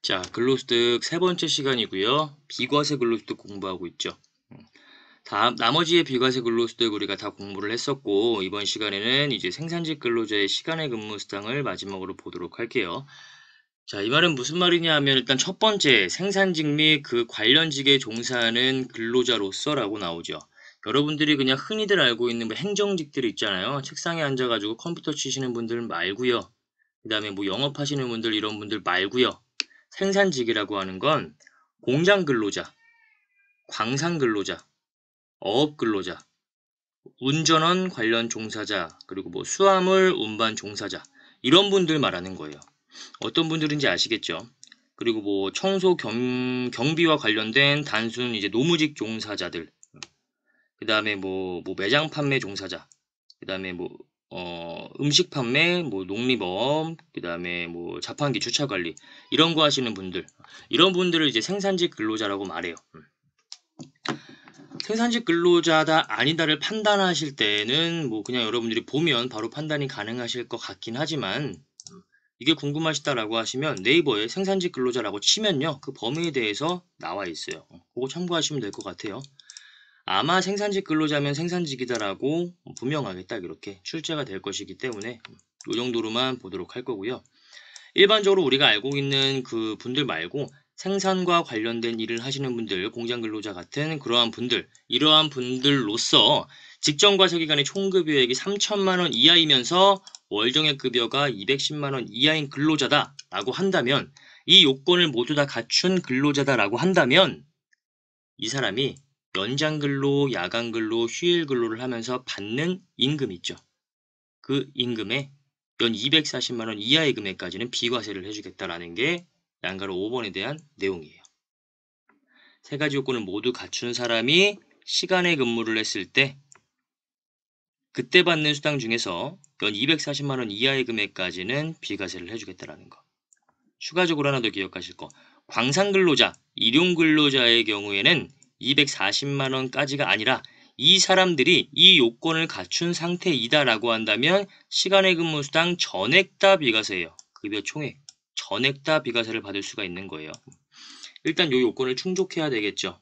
자, 근로소득 세 번째 시간이고요. 비과세 근로소득 공부하고 있죠. 나머지의 비과세 근로소득 우리가 다 공부를 했었고, 이번 시간에는 이제 생산직 근로자의 시간의 근무 수당을 마지막으로 보도록 할게요. 자, 이 말은 무슨 말이냐 하면 일단 첫 번째, 생산직 및 그 관련직에 종사하는 근로자로서라고 나오죠. 여러분들이 그냥 흔히들 알고 있는 뭐 행정직들 있잖아요. 책상에 앉아가지고 컴퓨터 치시는 분들 말고요. 그 다음에 뭐 영업하시는 분들 이런 분들 말고요. 생산직이라고 하는 건 공장 근로자, 광산 근로자, 어업 근로자, 운전원 관련 종사자, 그리고 뭐 수화물 운반 종사자 이런 분들 말하는 거예요. 어떤 분들인지 아시겠죠? 그리고 뭐 청소 경비와 관련된 단순 이제 노무직 종사자들, 그 다음에 뭐 매장 판매 종사자, 그 다음에 뭐 음식 판매, 뭐 농림어업, 그 다음에 뭐 자판기 주차 관리 이런 거 하시는 분들, 이런 분들을 이제 생산직 근로자라고 말해요. 생산직 근로자다 아니다를 판단하실 때는 뭐 그냥 여러분들이 보면 바로 판단이 가능하실 것 같긴 하지만 이게 궁금하시다라고 하시면 네이버에 생산직 근로자라고 치면요. 그 범위에 대해서 나와 있어요. 그거 참고하시면 될 것 같아요. 아마 생산직 근로자면 생산직이다라고 분명하게 딱 이렇게 출제가 될 것이기 때문에 이 정도로만 보도록 할 거고요. 일반적으로 우리가 알고 있는 그 분들 말고 생산과 관련된 일을 하시는 분들, 공장 근로자 같은 그러한 분들, 이러한 분들로서 직전과세기간의 총급여액이 3천만 원 이하이면서 월정액급여가 210만 원 이하인 근로자다라고 한다면, 이 요건을 모두 다 갖춘 근로자다라고 한다면 이 사람이 연장 근로, 야간 근로, 휴일 근로를 하면서 받는 임금 있죠. 그 임금에 연 240만 원 이하의 금액까지는 비과세를 해주겠다라는 게 양가로 5번에 대한 내용이에요. 세 가지 요건을 모두 갖춘 사람이 시간에 근무를 했을 때 그때 받는 수당 중에서 연 240만 원 이하의 금액까지는 비과세를 해주겠다라는 거. 추가적으로 하나 더 기억하실 거. 광산 근로자, 일용 근로자의 경우에는 240만 원까지가 아니라 이 사람들이 이 요건을 갖춘 상태이다라고 한다면 시간의 근무 수당 전액 다 비과세예요. 급여 총액 전액 다 비과세를 받을 수가 있는 거예요. 일단 요 요건을 충족해야 되겠죠.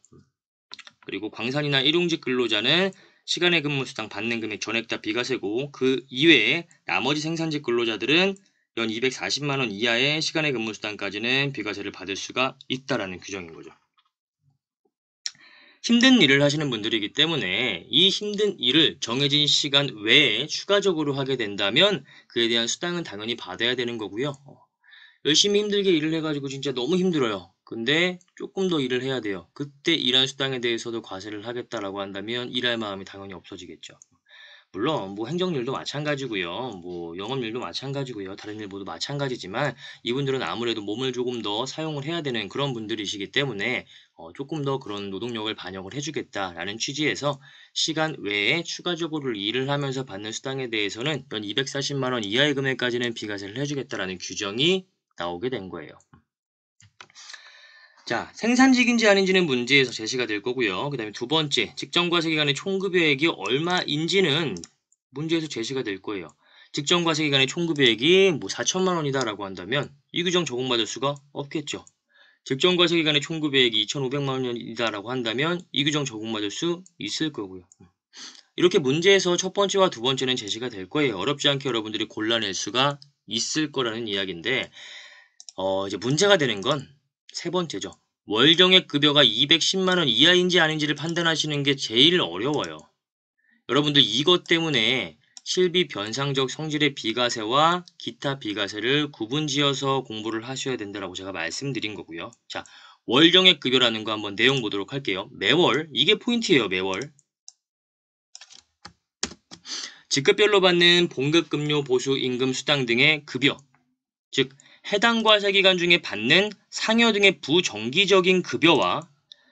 그리고 광산이나 일용직 근로자는 시간의 근무 수당 받는 금액 전액 다 비과세고, 그 이외에 나머지 생산직 근로자들은 연 240만 원 이하의 시간의 근무 수당까지는 비과세를 받을 수가 있다라는 규정인 거죠. 힘든 일을 하시는 분들이기 때문에 이 힘든 일을 정해진 시간 외에 추가적으로 하게 된다면 그에 대한 수당은 당연히 받아야 되는 거고요. 열심히 힘들게 일을 해가지고 진짜 너무 힘들어요. 근데 조금 더 일을 해야 돼요. 그때 일한 수당에 대해서도 과세를 하겠다라고 한다면 일할 마음이 당연히 없어지겠죠. 물론 뭐 행정일도 마찬가지고요. 뭐 영업일도 마찬가지고요. 다른 일 모두 마찬가지지만 이분들은 아무래도 몸을 조금 더 사용을 해야 되는 그런 분들이시기 때문에 조금 더 그런 노동력을 반영을 해주겠다라는 취지에서 시간 외에 추가적으로 일을 하면서 받는 수당에 대해서는 연 240만 원 이하의 금액까지는 비과세를 해주겠다라는 규정이 나오게 된 거예요. 자, 생산직인지 아닌지는 문제에서 제시가 될 거고요. 그 다음에 두 번째, 직전과세기간의 총급여액이 얼마인지는 문제에서 제시가 될 거예요. 직전과세기간의 총급여액이 뭐 4천만 원이다라고 한다면 이 규정 적용받을 수가 없겠죠. 직전과세기간의 총급여액이 2,500만 원이다라고 한다면 이 규정 적용받을 수 있을 거고요. 이렇게 문제에서 첫 번째와 두 번째는 제시가 될 거예요. 어렵지 않게 여러분들이 골라낼 수가 있을 거라는 이야기인데, 이제 문제가 되는 건 세 번째죠. 월정액 급여가 210만 원 이하인지 아닌지를 판단하시는 게 제일 어려워요. 여러분들 이것 때문에 실비 변상적 성질의 비과세와 기타 비과세를 구분지어서 공부를 하셔야 된다라고 제가 말씀드린 거고요. 자, 월정액 급여라는 거 한번 내용 보도록 할게요. 매월, 이게 포인트예요. 매월. 직급별로 받는 봉급급료 보수 임금 수당 등의 급여, 즉 해당 과세기간 중에 받는 상여 등의 부정기적인 급여와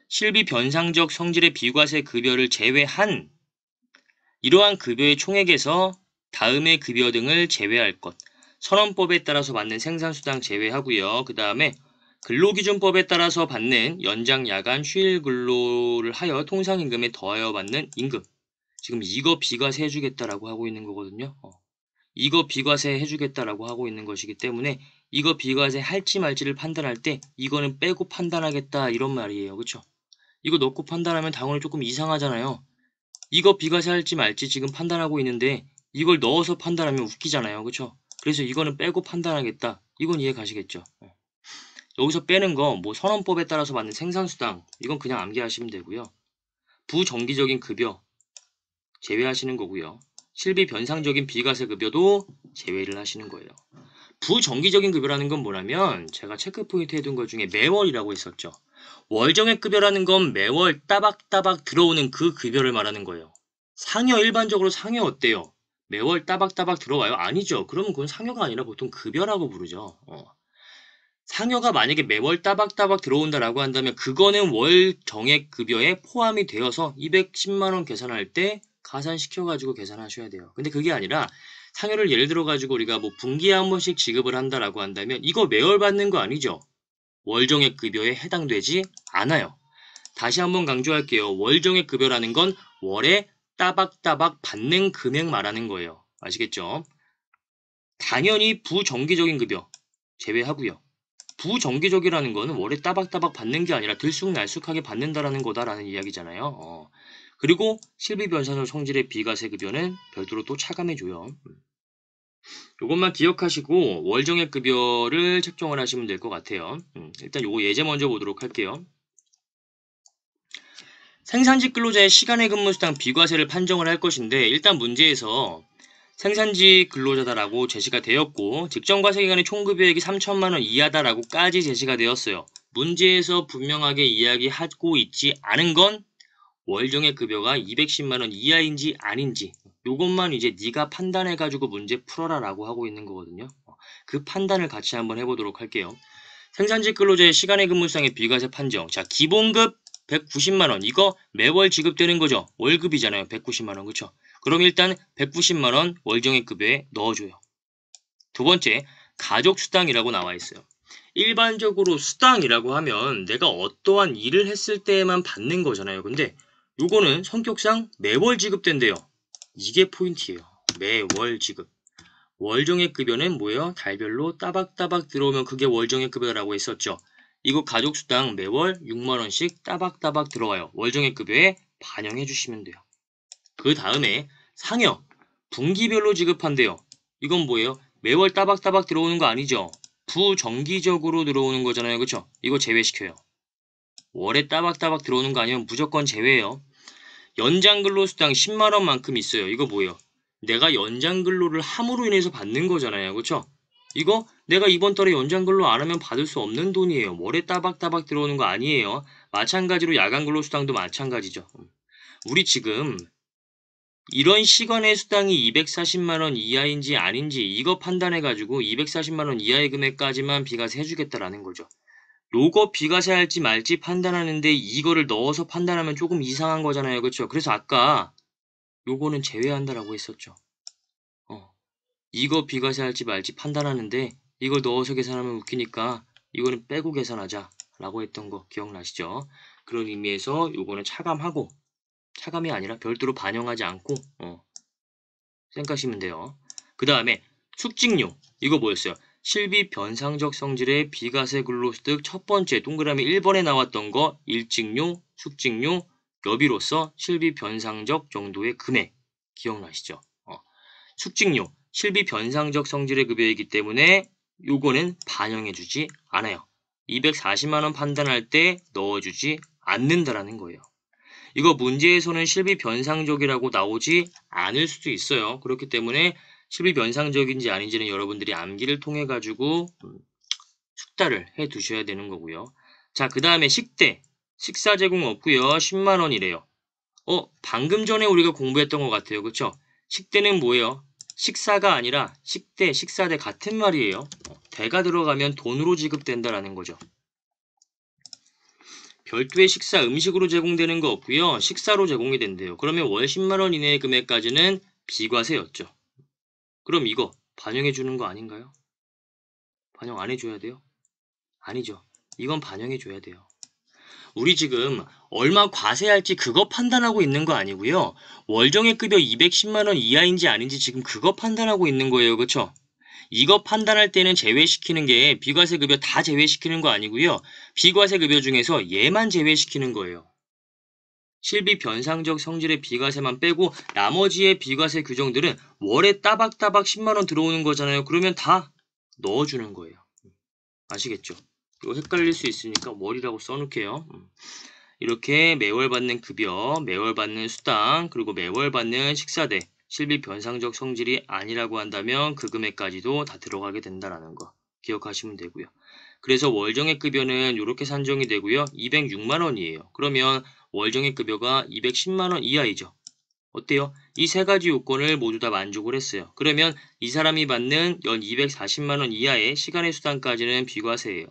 실비 변상적 성질의 비과세 급여를 제외한 이러한 급여의 총액에서 다음의 급여 등을 제외할 것. 선언법에 따라서 받는 생산수당 제외하고요. 그 다음에 근로기준법에 따라서 받는 연장, 야간, 휴일 근로를 하여 통상임금에 더하여 받는 임금. 지금 이거 비과세 해주겠다라고 하고 있는 거거든요. 이거 비과세 해주겠다라고 하고 있는 것이기 때문에 이거 비과세 할지 말지를 판단할 때 이거는 빼고 판단하겠다 이런 말이에요. 그쵸? 이거 넣고 판단하면 당연히 조금 이상하잖아요. 이거 비과세 할지 말지 지금 판단하고 있는데 이걸 넣어서 판단하면 웃기잖아요. 그쵸? 그래서 이거는 빼고 판단하겠다. 이건 이해 가시겠죠? 여기서 빼는 거 뭐 선언법에 따라서 받는 생산수당 이건 그냥 암기하시면 되고요. 부정기적인 급여 제외하시는 거고요. 실비 변상적인 비과세 급여도 제외를 하시는 거예요. 부정기적인 급여라는 건 뭐냐면 제가 체크포인트 해둔 것 중에 매월이라고 했었죠. 월정액 급여라는 건 매월 따박따박 들어오는 그 급여를 말하는 거예요. 상여 일반적으로 상여 어때요? 매월 따박따박 들어와요? 아니죠. 그러면 그건 상여가 아니라 보통 급여라고 부르죠. 상여가 만약에 매월 따박따박 들어온다라고 한다면 그거는 월 정액 급여에 포함이 되어서 210만 원 계산할 때 가산시켜가지고 계산하셔야 돼요. 근데 그게 아니라 상여를 예를 들어가지고 우리가 뭐 분기에 한 번씩 지급을 한다라고 한다면 이거 매월 받는 거 아니죠? 월 정액 급여에 해당되지 않아요. 다시 한번 강조할게요. 월 정액 급여라는 건 월에 따박따박 받는 금액 말하는 거예요. 아시겠죠? 당연히 부정기적인 급여 제외하고요. 부정기적이라는 거는 월에 따박따박 받는 게 아니라 들쑥날쑥하게 받는다라는 거다라는 이야기잖아요. 그리고 실비변산적 성질의 비과세 급여는 별도로 또 차감해줘요. 이것만 기억하시고 월정액 급여를 책정을 하시면 될 것 같아요. 일단 요거 예제 먼저 보도록 할게요. 생산직 근로자의 시간의 근무수당 비과세를 판정을 할 것인데 일단 문제에서 생산직 근로자다라고 제시가 되었고 직전과세기간의 총급여액이 3천만 원 이하다라고까지 제시가 되었어요. 문제에서 분명하게 이야기하고 있지 않은 건 월정액 급여가 210만 원 이하인지 아닌지 요것만 이제 네가 판단해가지고 문제 풀어라라고 하고 있는 거거든요. 그 판단을 같이 한번 해보도록 할게요. 생산직 근로자의 시간의 근무수당의 비과세 판정. 자, 기본급 190만 원. 이거 매월 지급되는 거죠. 월급이잖아요. 190만 원. 그쵸? 그럼 일단 190만 원 월정액 급여에 넣어줘요. 두 번째, 가족수당이라고 나와 있어요. 일반적으로 수당이라고 하면 내가 어떠한 일을 했을 때에만 받는 거잖아요. 근데 요거는 성격상 매월 지급된대요. 이게 포인트예요. 매월 지급. 월정액 급여는 뭐예요? 달별로 따박따박 들어오면 그게 월정액 급여라고 했었죠. 이거 가족수당 매월 6만원씩 따박따박 들어와요. 월정액 급여에 반영해 주시면 돼요. 그 다음에 상여, 분기별로 지급한대요. 이건 뭐예요? 매월 따박따박 들어오는 거 아니죠? 부정기적으로 들어오는 거잖아요. 그쵸? 이거 제외시켜요. 월에 따박따박 들어오는 거 아니면 무조건 제외해요. 연장근로수당 10만원만큼 있어요. 이거 뭐예요? 내가 연장근로를 함으로 인해서 받는 거잖아요. 그쵸? 이거 내가 이번 달에 연장근로 안 하면 받을 수 없는 돈이에요. 월에 따박따박 들어오는 거 아니에요. 마찬가지로 야간근로수당도 마찬가지죠. 우리 지금 이런 시간의 수당이 240만원 이하인지 아닌지 이거 판단해가지고 240만원 이하의 금액까지만 비과세 해주겠다라는 거죠. 요거 비과세 할지 말지 판단하는데 이거를 넣어서 판단하면 조금 이상한 거잖아요. 그렇죠? 그래서 아까 요거는 제외한다라고 했었죠. 이거 비과세 할지 말지 판단하는데 이걸 넣어서 계산하면 웃기니까 이거는 빼고 계산하자 라고 했던 거 기억나시죠? 그런 의미에서 요거는 차감하고 차감이 아니라 별도로 반영하지 않고 생각하시면 돼요. 그 다음에 숙직료 이거 뭐였어요? 실비 변상적 성질의 비과세 근로소득 첫 번째 동그라미 1번에 나왔던 거 일직료, 숙직료, 여비로서 실비 변상적 정도의 금액 기억나시죠? 숙직료, 실비 변상적 성질의 급여이기 때문에 요거는 반영해주지 않아요. 240만원 판단할 때 넣어주지 않는다라는 거예요. 이거 문제에서는 실비 변상적이라고 나오지 않을 수도 있어요. 그렇기 때문에 실비 변상적인지 아닌지는 여러분들이 암기를 통해 가지고 숙달을 해 두셔야 되는 거고요. 자, 그 다음에 식대, 식사 제공 없고요. 10만 원이래요. 방금 전에 우리가 공부했던 것 같아요. 그쵸? 식대는 뭐예요? 식사가 아니라 식대, 식사대 같은 말이에요. 대가 들어가면 돈으로 지급된다라는 거죠. 별도의 식사 음식으로 제공되는 거 없고요. 식사로 제공이 된대요. 그러면 월 10만 원 이내의 금액까지는 비과세였죠. 그럼 이거 반영해 주는 거 아닌가요? 반영 안 해줘야 돼요? 아니죠. 이건 반영해 줘야 돼요. 우리 지금 얼마 과세할지 그거 판단하고 있는 거 아니고요. 월정액급여 210만 원 이하인지 아닌지 지금 그거 판단하고 있는 거예요. 그쵸? 이거 판단할 때는 제외시키는 게 비과세 급여 다 제외시키는 거 아니고요. 비과세 급여 중에서 얘만 제외시키는 거예요. 실비 변상적 성질의 비과세만 빼고 나머지의 비과세 규정들은 월에 따박따박 10만 원 들어오는 거잖아요. 그러면 다 넣어주는 거예요. 아시겠죠? 이거 헷갈릴 수 있으니까 월이라고 써놓을게요. 이렇게 매월 받는 급여, 매월 받는 수당, 그리고 매월 받는 식사대, 실비 변상적 성질이 아니라고 한다면 그 금액까지도 다 들어가게 된다는 거 기억하시면 되고요. 그래서 월정액 급여는 이렇게 산정이 되고요. 206만 원이에요. 그러면 월정액 급여가 210만 원 이하이죠. 어때요? 이 세 가지 요건을 모두 다 만족을 했어요. 그러면 이 사람이 받는 연 240만 원 이하의 시간의 수당까지는 비과세예요.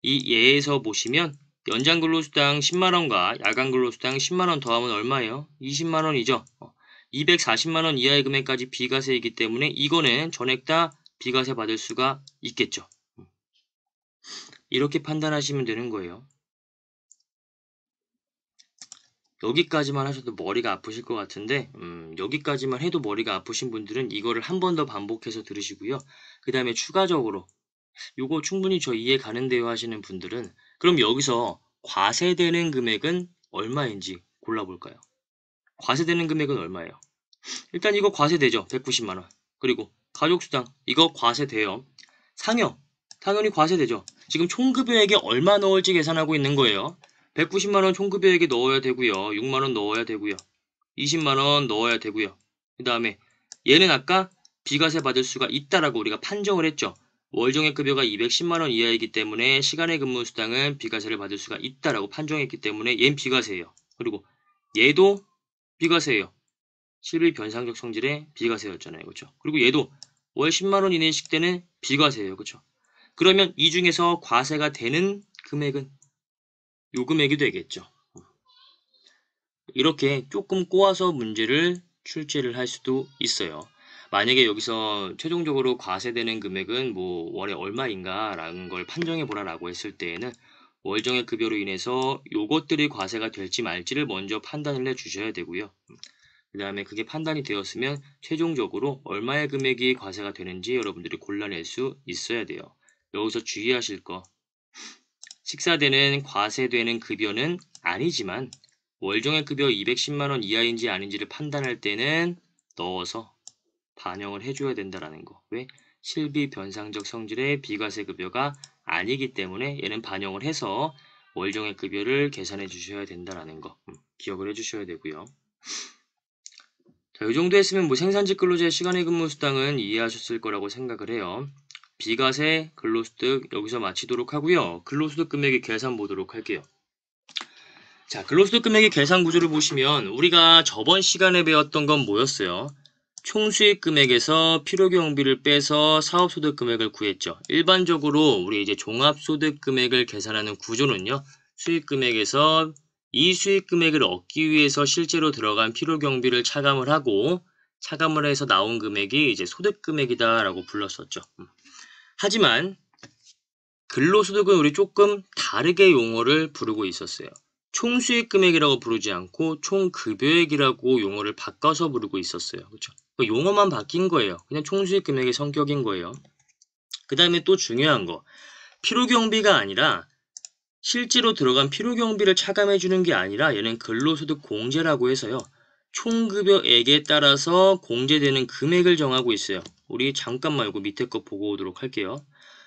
이 예에서 보시면 연장 근로수당 10만 원과 야간 근로수당 10만 원 더하면 얼마예요? 20만 원이죠. 240만 원 이하의 금액까지 비과세이기 때문에 이거는 전액 다 비과세 받을 수가 있겠죠. 이렇게 판단하시면 되는 거예요. 여기까지만 하셔도 머리가 아프실 것 같은데 여기까지만 해도 머리가 아프신 분들은 이거를 한 번 더 반복해서 들으시고요. 그 다음에 추가적으로 요거 충분히 저 이해 가는데요 하시는 분들은 그럼 여기서 과세되는 금액은 얼마인지 골라볼까요? 과세되는 금액은 얼마예요? 일단 이거 과세되죠. 190만 원. 그리고 가족수당 이거 과세돼요. 상여 당연히 과세되죠. 지금 총급여액에 얼마 넣을지 계산하고 있는 거예요. 190만 원 총급여액에 넣어야 되고요. 6만 원 넣어야 되고요. 20만 원 넣어야 되고요. 그 다음에 얘는 아까 비과세 받을 수가 있다라고 우리가 판정을 했죠. 월정액 급여가 210만 원 이하이기 때문에 시간의 근무 수당은 비과세를 받을 수가 있다라고 판정했기 때문에 얘는 비과세예요. 그리고 얘도 비과세예요. 실비 변상적 성질의 비과세였잖아요. 그렇죠? 그리고 얘도 월 10만 원 이내 식대는 비과세예요. 그렇죠? 그러면 이 중에서 과세가 되는 금액은 요 금액이 되겠죠. 이렇게 조금 꼬아서 문제를 출제를 할 수도 있어요. 만약에 여기서 최종적으로 과세되는 금액은 뭐 월에 얼마인가 라는 걸 판정해 보라라고 했을 때에는 월정액 급여로 인해서 요것들이 과세가 될지 말지를 먼저 판단을 해 주셔야 되고요. 그 다음에 그게 판단이 되었으면 최종적으로 얼마의 금액이 과세가 되는지 여러분들이 골라낼 수 있어야 돼요. 여기서 주의하실 거 식사대는 과세되는 급여는 아니지만 월정액 급여 210만 원 이하인지 아닌지를 판단할 때는 넣어서 반영을 해줘야 된다는 거. 왜? 실비 변상적 성질의 비과세 급여가 아니기 때문에 얘는 반영을 해서 월정액 급여를 계산해 주셔야 된다는 거 기억을 해주셔야 되고요. 자, 이 정도 했으면 뭐 생산직 근로자의 시간의 근무 수당은 이해하셨을 거라고 생각을 해요. 비과세 근로소득 여기서 마치도록 하고요. 근로소득 금액의 계산 보도록 할게요. 자, 근로소득 금액의 계산 구조를 보시면 우리가 저번 시간에 배웠던 건 뭐였어요? 총수익 금액에서 필요경비를 빼서 사업소득 금액을 구했죠. 일반적으로 우리 이제 종합소득 금액을 계산하는 구조는요. 수익 금액에서 이 수익 금액을 얻기 위해서 실제로 들어간 필요경비를 차감을 하고 차감을 해서 나온 금액이 이제 소득 금액이다라고 불렀었죠. 하지만 근로소득은 우리 조금 다르게 용어를 부르고 있었어요. 총수익 금액이라고 부르지 않고 총급여액이라고 용어를 바꿔서 부르고 있었어요. 그렇죠? 용어만 바뀐 거예요. 그냥 총수익 금액의 성격인 거예요. 그 다음에 또 중요한 거 필요경비가 아니라 실제로 들어간 필요경비를 차감해 주는 게 아니라 얘는 근로소득 공제라고 해서요. 총급여액에 따라서 공제되는 금액을 정하고 있어요. 우리 잠깐만 이거 밑에 거 보고 오도록 할게요.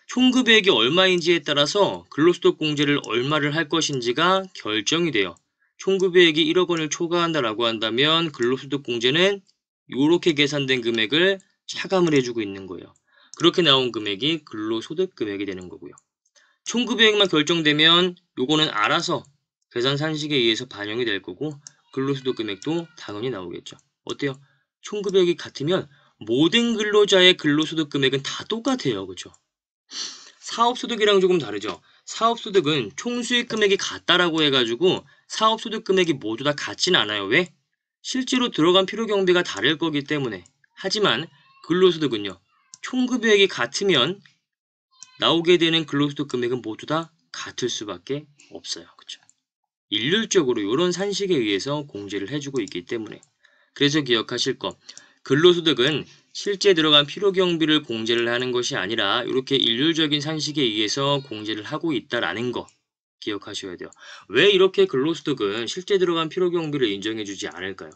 총급여액이 얼마인지에 따라서 근로소득 공제를 얼마를 할 것인지가 결정이 돼요. 총급여액이 1억 원을 초과한다라고 한다면 근로소득 공제는 이렇게 계산된 금액을 차감을 해주고 있는 거예요. 그렇게 나온 금액이 근로소득 금액이 되는 거고요. 총급여액만 결정되면 요거는 알아서 계산 산식에 의해서 반영이 될 거고 근로소득 금액도 당연히 나오겠죠. 어때요? 총급여액이 같으면 모든 근로자의 근로소득 금액은 다 똑같아요. 그렇죠? 사업소득이랑 조금 다르죠. 사업소득은 총수익 금액이 같다라고 해가지고 사업소득 금액이 모두 다 같진 않아요. 왜? 실제로 들어간 필요경비가 다를 거기 때문에. 하지만 근로소득은요. 총급여액이 같으면 나오게 되는 근로소득 금액은 모두 다 같을 수밖에 없어요. 그렇죠? 일률적으로 이런 산식에 의해서 공제를 해주고 있기 때문에. 그래서 기억하실 거, 근로소득은 실제 들어간 필요경비를 공제를 하는 것이 아니라 이렇게 일률적인 산식에 의해서 공제를 하고 있다라는 거 기억하셔야 돼요. 왜 이렇게 근로소득은 실제 들어간 필요경비를 인정해주지 않을까요?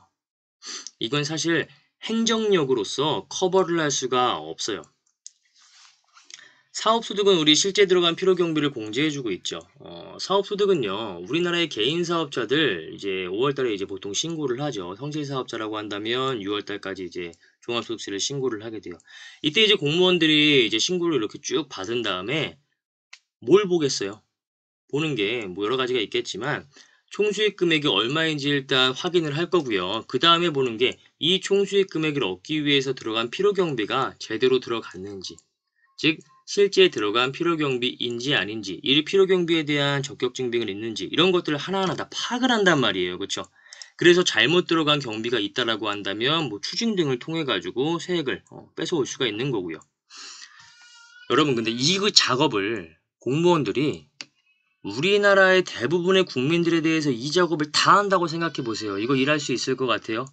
이건 사실 행정력으로서 커버를 할 수가 없어요. 사업소득은 우리 실제 들어간 필요경비를 공제해주고 있죠. 사업소득은요, 우리나라의 개인 사업자들 이제 5월달에 이제 보통 신고를 하죠. 성실사업자라고 한다면 6월달까지 이제 종합소득세를 신고를 하게 돼요. 이때 이제 공무원들이 이제 신고를 이렇게 쭉 받은 다음에 뭘 보겠어요? 보는 게 뭐 여러 가지가 있겠지만 총수익 금액이 얼마인지 일단 확인을 할 거고요. 그 다음에 보는 게 이 총수익 금액을 얻기 위해서 들어간 필요경비가 제대로 들어갔는지, 즉 실제 들어간 필요경비인지 아닌지, 이 필요경비에 대한 적격 증빙은 있는지 이런 것들을 하나하나 다 파악을 한단 말이에요. 그렇죠? 그래서 잘못 들어간 경비가 있다라고 한다면 뭐 추징 등을 통해 가지고 세액을 뺏어올 수가 있는 거고요. 여러분 근데 이 작업을 공무원들이 우리나라의 대부분의 국민들에 대해서 이 작업을 다 한다고 생각해 보세요. 이거 일할 수 있을 것 같아요?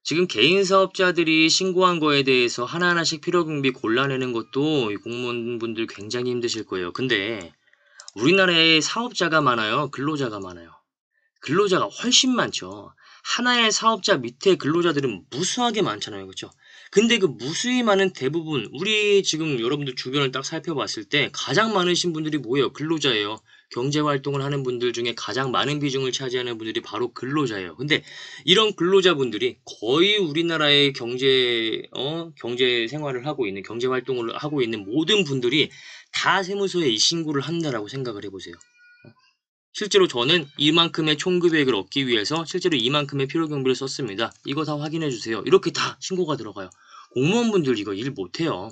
지금 개인 사업자들이 신고한 거에 대해서 하나하나씩 필요경비 골라내는 것도 이 공무원분들 굉장히 힘드실 거예요. 근데 우리나라에 사업자가 많아요? 근로자가 많아요? 근로자가 훨씬 많죠. 하나의 사업자 밑에 근로자들은 무수하게 많잖아요. 그렇죠? 근데 그 무수히 많은 대부분 우리 지금 여러분들 주변을 딱 살펴봤을 때 가장 많으신 분들이 뭐예요? 근로자예요. 경제활동을 하는 분들 중에 가장 많은 비중을 차지하는 분들이 바로 근로자예요. 근데 이런 근로자분들이 거의 우리나라의 경제 생활을 하고 있는, 경제활동을 하고 있는 모든 분들이 다 세무서에 이 신고를 한다라고 생각을 해보세요. 실제로 저는 이만큼의 총급액을 얻기 위해서 실제로 이만큼의 필요경비를 썼습니다. 이거 다 확인해 주세요. 이렇게 다 신고가 들어가요. 공무원분들 이거 일 못해요.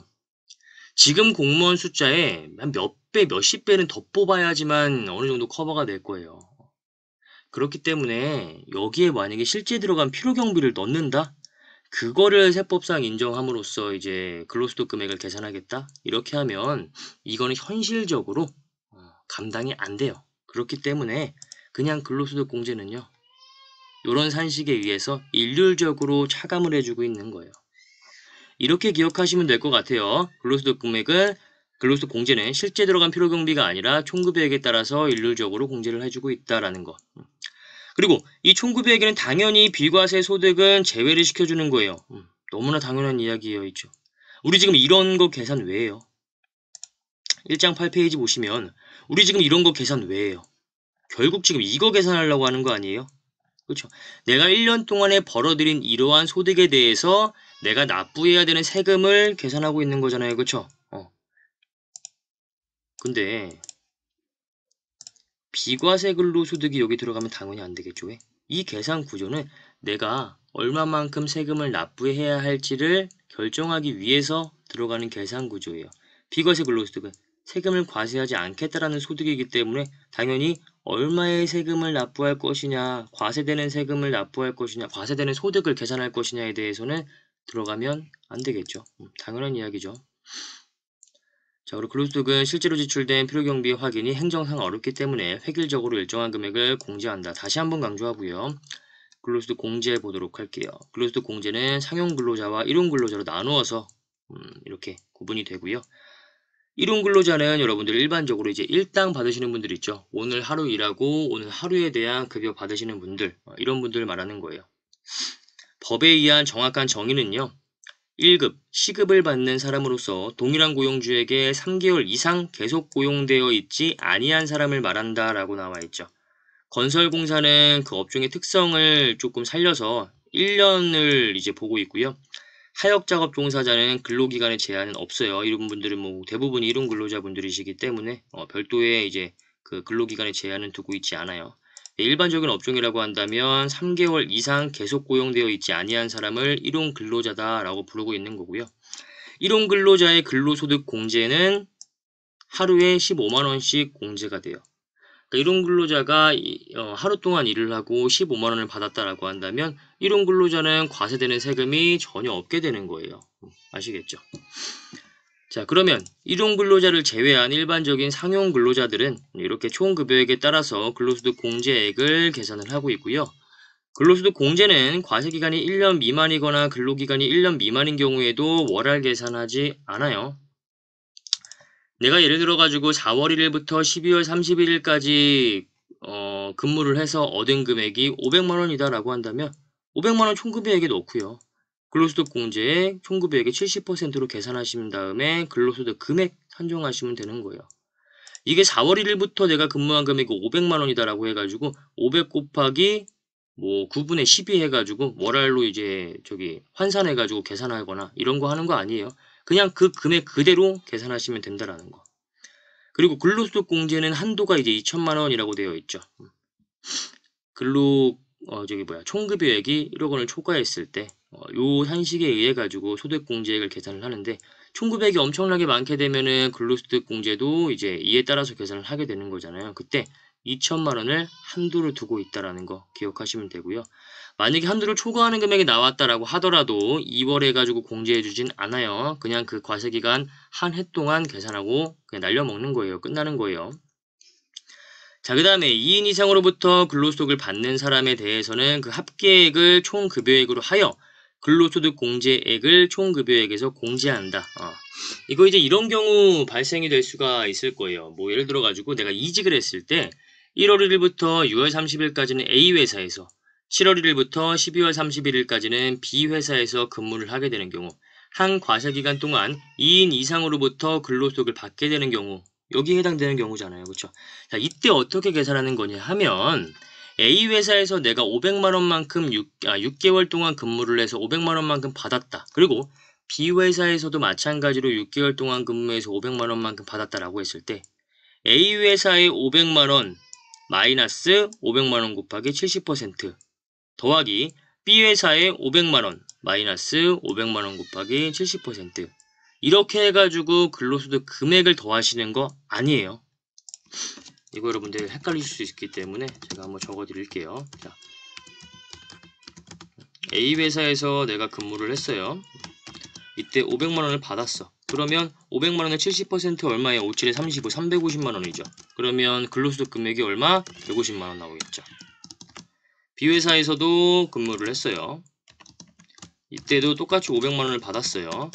지금 공무원 숫자에 한 몇 배, 몇십 배는 더 뽑아야지만 어느 정도 커버가 될 거예요. 그렇기 때문에 여기에 만약에 실제 들어간 필요경비를 넣는다? 그거를 세법상 인정함으로써 이제 근로소득 금액을 계산하겠다? 이렇게 하면 이거는 현실적으로 감당이 안 돼요. 그렇기 때문에 그냥 근로소득 공제는요, 이런 산식에 의해서 일률적으로 차감을 해주고 있는 거예요. 이렇게 기억하시면 될 것 같아요. 근로소득 금액은, 근로소득 공제는 실제 들어간 필요경비가 아니라 총급액에 따라서 일률적으로 공제를 해주고 있다라는 거. 그리고 이 총급액에는 당연히 비과세 소득은 제외를 시켜주는 거예요. 너무나 당연한 이야기예요, 있죠. 우리 지금 이런 거 계산 왜 해요? 1장 8페이지 보시면 우리 지금 이런 거 계산 왜 해요? 결국 지금 이거 계산하려고 하는 거 아니에요? 그렇죠? 내가 1년 동안에 벌어들인 이러한 소득에 대해서 내가 납부해야 되는 세금을 계산하고 있는 거잖아요. 그렇죠? 근데 비과세 근로소득이 여기 들어가면 당연히 안 되겠죠. 왜? 이 계산 구조는 내가 얼마만큼 세금을 납부해야 할지를 결정하기 위해서 들어가는 계산 구조예요. 비과세 근로소득은 세금을 과세하지 않겠다라는 소득이기 때문에 당연히 얼마의 세금을 납부할 것이냐, 과세되는 세금을 납부할 것이냐, 과세되는 소득을 계산할 것이냐에 대해서는 들어가면 안 되겠죠. 당연한 이야기죠. 자, 그리고 근로소득은 실제로 지출된 필요경비 확인이 행정상 어렵기 때문에 획일적으로 일정한 금액을 공제한다. 다시 한번 강조하고요. 근로소득 공제해 보도록 할게요. 근로소득 공제는 상용 근로자와 일용 근로자로 나누어서 이렇게 구분이 되고요. 일용 근로자는 여러분들 일반적으로 이제 일당 받으시는 분들 있죠. 오늘 하루 일하고 오늘 하루에 대한 급여 받으시는 분들, 이런 분들 말하는 거예요. 법에 의한 정확한 정의는요. 1급, 시급을 받는 사람으로서 동일한 고용주에게 3개월 이상 계속 고용되어 있지 아니한 사람을 말한다 라고 나와 있죠. 건설공사는 그 업종의 특성을 조금 살려서 1년을 이제 보고 있고요. 하역작업 종사자는 근로기간의 제한은 없어요. 이런 분들은 뭐 대부분 일용 근로자분들이시기 때문에 별도의 이제 그 근로기간의 제한은 두고 있지 않아요. 일반적인 업종이라고 한다면 3개월 이상 계속 고용되어 있지 아니한 사람을 일용 근로자다라고 부르고 있는 거고요. 일용 근로자의 근로소득 공제는 하루에 15만 원씩 공제가 돼요. 그러니까 일용 근로자가 하루 동안 일을 하고 15만 원을 받았다라고 한다면 일용 근로자는 과세되는 세금이 전혀 없게 되는 거예요. 아시겠죠? 자, 그러면 일용 근로자를 제외한 일반적인 상용 근로자들은 이렇게 총급여액에 따라서 근로소득 공제액을 계산을 하고 있고요. 근로소득 공제는 과세기간이 1년 미만이거나 근로기간이 1년 미만인 경우에도 월할 계산하지 않아요. 내가 예를 들어가지고 4월 1일부터 12월 31일까지 근무를 해서 얻은 금액이 500만 원이다 라고 한다면 500만 원 총급여액에 넣고요. 근로소득 공제의 총급여액의 70%로 계산하신 다음에 근로소득 금액 산정하시면 되는 거예요. 이게 4월 1일부터 내가 근무한 금액이 500만 원이다 라고 해가지고 500 곱하기 뭐 9분의 12 해가지고 월할로 이제 환산해가지고 계산하거나 이런 거 하는 거 아니에요. 그냥 그 금액 그대로 계산하시면 된다라는 거. 그리고 근로소득 공제는 한도가 이제 2천만 원이라고 되어 있죠. 총급여액이 1억 원을 초과했을 때, 요 산식에 의해 가지고 소득 공제액을 계산을 하는데, 총급여액이 엄청나게 많게 되면은 근로소득 공제도 이제 이에 따라서 계산을 하게 되는 거잖아요. 그때 2천만 원을 한도를 두고 있다라는 거 기억하시면 되고요. 만약에 한도를 초과하는 금액이 나왔다라고 하더라도 2월 해가지고 공제해주진 않아요. 그냥 그 과세기간 한 해 동안 계산하고 그냥 날려먹는 거예요. 끝나는 거예요. 자, 그 다음에 2인 이상으로부터 근로소득을 받는 사람에 대해서는 그 합계액을 총급여액으로 하여 근로소득 공제액을 총급여액에서 공제한다. 이거 이제 이런 경우 발생이 될 수가 있을 거예요. 뭐 예를 들어가지고 내가 이직을 했을 때 1월 1일부터 6월 30일까지는 A 회사에서 7월 1일부터 12월 31일까지는 B 회사에서 근무를 하게 되는 경우 한 과세기간 동안 2인 이상으로부터 근로소득을 받게 되는 경우 여기에 해당되는 경우잖아요. 그렇죠? 자, 이때 어떻게 계산하는 거냐 하면 A 회사에서 내가 500만 원만큼 6개월 동안 근무를 해서 500만 원만큼 받았다. 그리고 B 회사에서도 마찬가지로 6개월 동안 근무해서 500만 원만큼 받았다라고 했을 때 A 회사의 500만 원 마이너스 500만 원 곱하기 70% 더하기 B 회사의 500만 원 마이너스 500만 원 곱하기 70% 이렇게 해가지고 근로소득 금액을 더하시는 거 아니에요. 이거 여러분들 헷갈리실 수 있기 때문에 제가 한번 적어 드릴게요. 자, A 회사에서 내가 근무를 했어요. 이때 500만 원을 받았어. 그러면 500만 원의 70% 얼마예요? 57에 35, 350만 원이죠. 그러면 근로소득 금액이 얼마? 150만 원 나오겠죠. B 회사에서도 근무를 했어요. 이때도 똑같이 500만 원을 받았어요.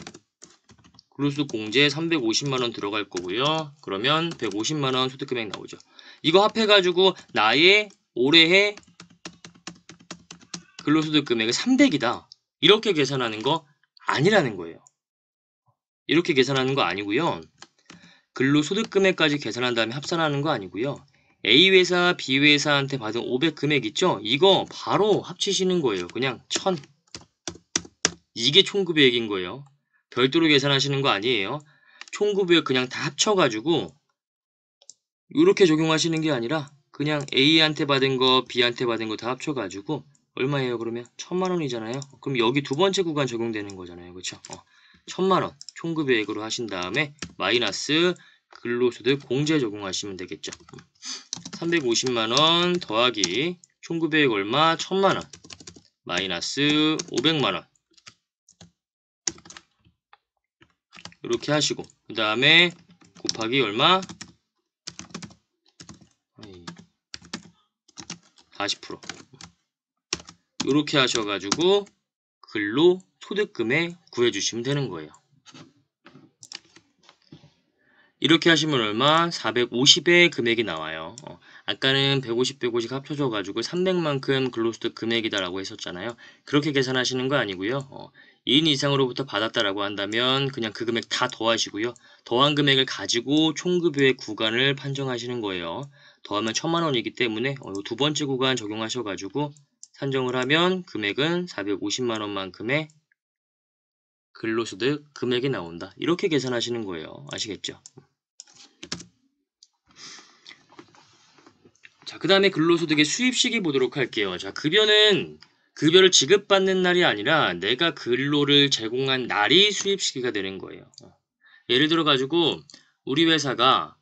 근로소득 공제 350만 원 들어갈 거고요. 그러면 150만 원 소득 금액 나오죠. 이거 합해가지고 나의 올해의 근로소득 금액은 300이다. 이렇게 계산하는 거 아니라는 거예요. 이렇게 계산하는 거 아니고요. 근로소득 금액까지 계산한 다음에 합산하는 거 아니고요. A 회사, B 회사한테 받은 500 금액 있죠? 이거 바로 합치시는 거예요. 그냥 1000. 이게 총급여액인 거예요. 별도로 계산하시는 거 아니에요. 총급여액 그냥 다 합쳐가지고 이렇게 적용하시는 게 아니라 그냥 A한테 받은 거, B한테 받은 거 다 합쳐가지고 얼마예요? 그러면 1000만 원이잖아요. 그럼 여기 두 번째 구간 적용되는 거잖아요. 그렇죠? 1000만 원 총급여액으로 하신 다음에 마이너스 근로소득 공제 적용하시면 되겠죠. 350만 원 더하기 총급여액 얼마? 1000만 원 마이너스 500만 원 이렇게 하시고 그 다음에 곱하기 얼마? 40% 이렇게 하셔가지고 근로소득금액 구해주시면 되는 거예요. 이렇게 하시면 얼마? 450의 금액이 나와요. 아까는 150, 150 합쳐져가지고 300만큼 근로소득 금액이다라고 했었잖아요. 그렇게 계산하시는 거 아니고요. 2인 이상으로부터 받았다라고 한다면 그냥 그 금액 다 더하시고요. 더한 금액을 가지고 총급여액 구간을 판정하시는 거예요. 더하면 1000만 원이기 때문에 두 번째 구간 적용하셔가지고 산정을 하면 금액은 450만 원만큼의 근로소득 금액이 나온다. 이렇게 계산하시는 거예요. 아시겠죠? 자, 그 다음에 근로소득의 수입시기 보도록 할게요. 자, 급여를 지급받는 날이 아니라 내가 근로를 제공한 날이 수입시기가 되는 거예요. 예를 들어가지고 우리 회사가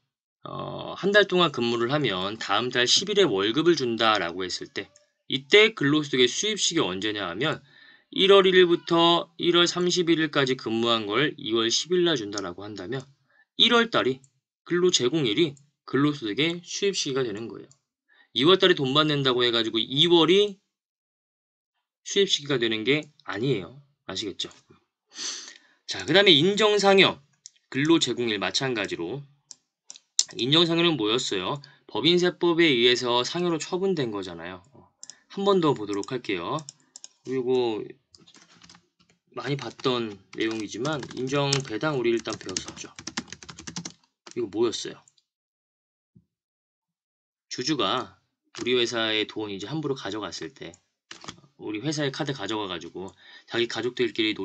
한 달 동안 근무를 하면 다음 달 10일에 월급을 준다라고 했을 때 이때 근로소득의 수입시기 언제냐 하면 1월 1일부터 1월 31일까지 근무한 걸 2월 10일 날 준다라고 한다면 1월 달이 근로 제공일이 근로소득의 수입 시기가 되는 거예요. 2월 달에 돈 받는다고 해가지고 2월이 수입 시기가 되는 게 아니에요. 아시겠죠? 자, 그 다음에 인정상여, 근로제공일 마찬가지로 인정상여는 뭐였어요? 법인세법에 의해서 상여로 처분된 거잖아요. 한 번 더 보도록 할게요. 그리고 많이 봤던 내용이지만 인정배당 우리 일단 배웠었죠. 이거 뭐였어요? 주주가 우리 회사의 돈 이제 함부로 가져갔을 때 우리 회사의 카드 가져가가지고 자기 가족들끼리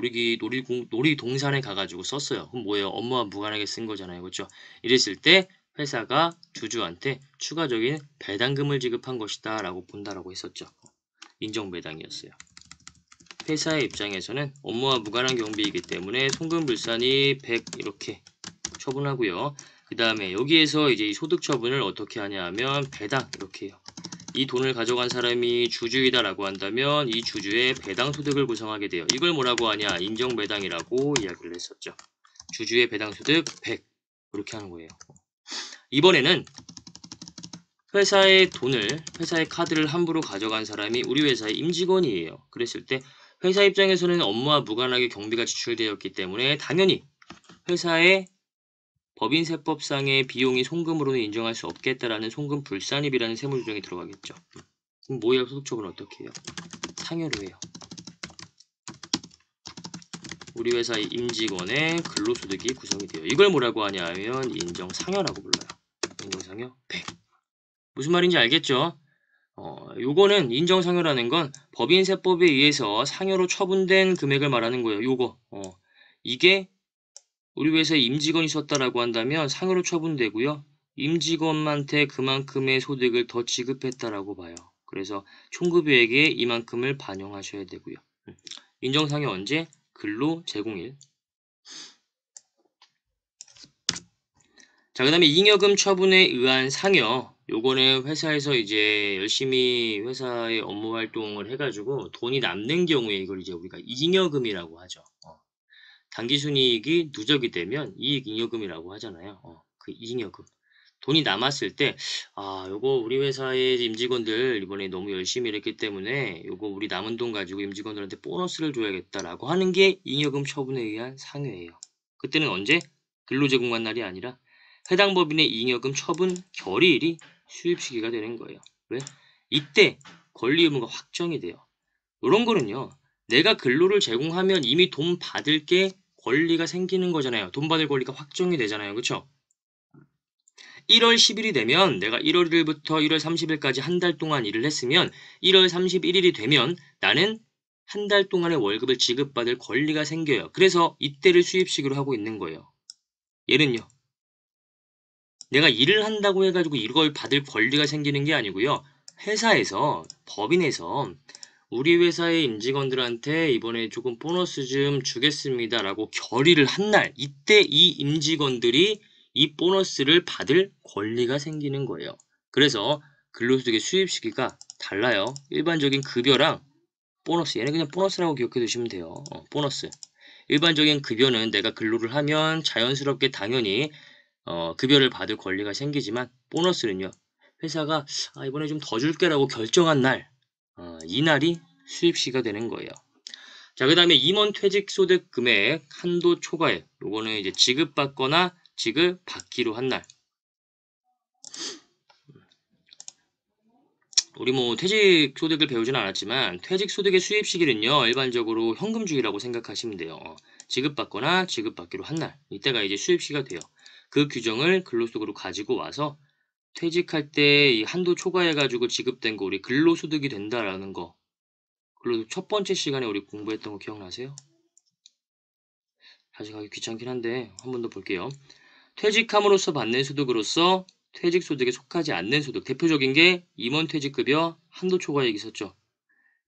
놀이동산에 가가지고 썼어요. 그럼 뭐예요? 업무와 무관하게 쓴 거잖아요. 그렇죠? 이랬을 때 회사가 주주한테 추가적인 배당금을 지급한 것이다 라고 본다라고 했었죠. 인정배당이었어요. 회사의 입장에서는 업무와 무관한 경비이기 때문에 송금불산이 100 이렇게 처분하고요. 그 다음에 여기에서 이제 이 소득 처분을 어떻게 하냐 하면 배당 이렇게 해요. 이 돈을 가져간 사람이 주주이다라고 한다면 이 주주의 배당 소득을 구성하게 돼요. 이걸 뭐라고 하냐? 인정배당이라고 이야기를 했었죠. 주주의 배당 소득 100 이렇게 하는 거예요. 이번에는 회사의 돈을, 회사의 카드를 함부로 가져간 사람이 우리 회사의 임직원이에요. 그랬을 때 회사 입장에서는 업무와 무관하게 경비가 지출되었기 때문에 당연히 회사의 법인세법상의 비용이 송금으로는 인정할 수 없겠다라는 송금불산입이라는 세무조정이 들어가겠죠. 그럼 뭐예요? 소득처분은 어떻게 해요? 상여로 해요. 우리 회사의 임직원의 근로소득이 구성이 돼요. 이걸 뭐라고 하냐 하면 인정상여라고 불러요. 인정상여 100. 무슨 말인지 알겠죠? 요거는 인정상여라는 건 법인세법에 의해서 상여로 처분된 금액을 말하는 거예요. 요거. 이게 우리 회사에 임직원이 썼다라고 한다면 상여로 처분되고요. 임직원한테 그만큼의 소득을 더 지급했다라고 봐요. 그래서 총급여액에 이만큼을 반영하셔야 되고요. 인정상여 언제? 근로 제공일. 자, 그 다음에 잉여금 처분에 의한 상여. 요거는 회사에서 이제 열심히 회사의 업무 활동을 해가지고 돈이 남는 경우에 이걸 이제 우리가 잉여금이라고 하죠. 당기순이익이 누적이 되면 이익잉여금이라고 하잖아요. 그 잉여금. 돈이 남았을 때, 요거 우리 회사의 임직원들 이번에 너무 열심히 일했기 때문에 요거 우리 남은 돈 가지고 임직원들한테 보너스를 줘야겠다라고 하는 게 잉여금 처분에 의한 상여예요. 그때는 언제? 근로제공한 날이 아니라 해당 법인의 잉여금 처분 결의일이 수입 시기가 되는 거예요. 왜? 이때 권리 의무가 확정이 돼요. 이런 거는요. 내가 근로를 제공하면 이미 돈 받을 게 권리가 생기는 거잖아요. 돈 받을 권리가 확정이 되잖아요. 그렇죠? 1월 10일이 되면 내가 1월 1일부터 1월 30일까지 한 달 동안 일을 했으면 1월 31일이 되면 나는 한 달 동안의 월급을 지급받을 권리가 생겨요. 그래서 이때를 수입식으로 하고 있는 거예요. 얘는요. 내가 일을 한다고 해가지고 이걸 받을 권리가 생기는 게 아니고요. 회사에서, 법인에서 우리 회사의 임직원들한테 이번에 조금 보너스 좀 주겠습니다라고 결의를 한 날, 이때 이 임직원들이 이 보너스를 받을 권리가 생기는 거예요. 그래서 근로소득의 수입 시기가 달라요. 일반적인 급여랑 보너스, 얘는 그냥 보너스라고 기억해 두시면 돼요. 보너스. 일반적인 급여는 내가 근로를 하면 자연스럽게 당연히 급여를 받을 권리가 생기지만 보너스는요. 회사가 이번에 좀 더 줄게라고 결정한 날, 이 날이 수입시가 되는 거예요. 자, 그 다음에 임원 퇴직소득 금액 한도 초과액. 요거는 이제 지급받거나 지급받기로 한 날. 우리 뭐 퇴직소득을 배우지는 않았지만 퇴직소득의 수입 시기는요. 일반적으로 현금주의라고 생각하시면 돼요. 지급받거나 지급받기로 한 날. 이때가 이제 수입 시기가 돼요. 그 규정을 근로소득으로 가지고 와서 퇴직할 때 이 한도 초과해가지고 지급된 거 우리 근로소득이 된다라는 거. 그리고 첫 번째 시간에 우리 공부했던 거 기억나세요? 다시 가기 귀찮긴 한데 한 번 더 볼게요. 퇴직함으로써 받는 소득으로서 퇴직소득에 속하지 않는 소득. 대표적인 게 임원퇴직급여 한도 초과액이 있었죠.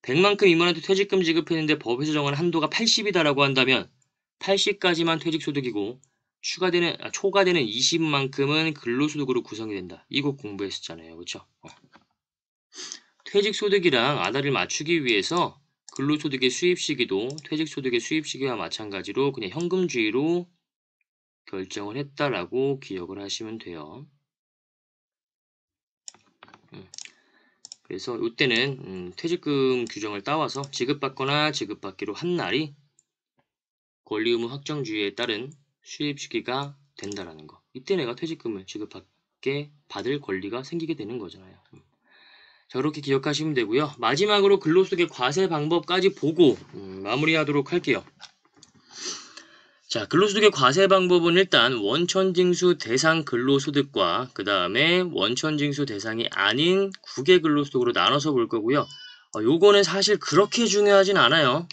100만큼 임원한테 퇴직금 지급했는데 법에서 정한 한도가 80이다라고 한다면 80까지만 퇴직소득이고 초과되는 20만큼은 근로소득으로 구성이 된다. 이거 공부했었잖아요. 그렇죠? 퇴직소득이랑 아다를 맞추기 위해서 근로소득의 수입 시기도 퇴직소득의 수입 시기와 마찬가지로 그냥 현금주의로 결정을 했다라고 기억을 하시면 돼요. 그래서 이때는 퇴직금 규정을 따와서 지급받거나 지급받기로 한 날이 권리 의무 확정주의에 따른 수입 시기가 된다라는 거. 이때 내가 퇴직금을 지급받게 받을 권리가 생기게 되는 거잖아요. 자, 그렇게 기억하시면 되고요. 마지막으로 근로소득의 과세 방법까지 보고 마무리하도록 할게요. 자, 근로소득의 과세 방법은 일단 원천징수 대상 근로소득과 그 다음에 원천징수 대상이 아닌 국외 근로소득으로 나눠서 볼 거고요. 요거는 사실 그렇게 중요하진 않아요.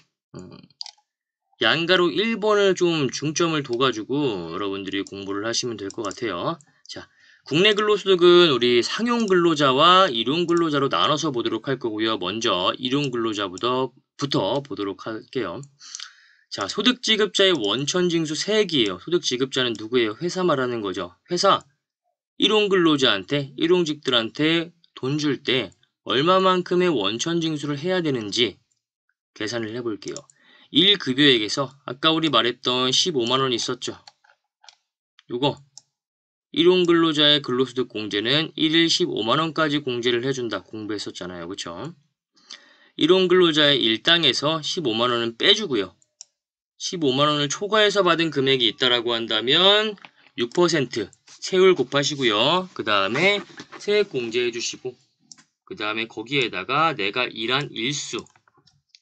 양가로 1번을 좀 중점을 둬가지고 여러분들이 공부를 하시면 될 것 같아요. 자, 국내 근로소득은 우리 상용 근로자와 일용 근로자로 나눠서 보도록 할 거고요. 먼저 일용 근로자부터 보도록 할게요. 자, 소득지급자의 원천징수 세액이에요. 소득지급자는 누구예요? 회사 말하는 거죠. 회사, 일용 근로자한테, 일용직들한테 돈 줄 때 얼마만큼의 원천징수를 해야 되는지 계산을 해볼게요. 1급여액에서 아까 우리 말했던 15만원 있었죠. 요거 일용 근로자의 근로소득 공제는 1일 15만원까지 공제를 해준다. 공부했었잖아요. 그쵸? 일용 근로자의 일당에서 15만원은 빼주고요. 15만원을 초과해서 받은 금액이 있다라고 한다면 6% 세율 곱하시고요. 그 다음에 세액 공제해 주시고 그 다음에 거기에다가 내가 일한 일수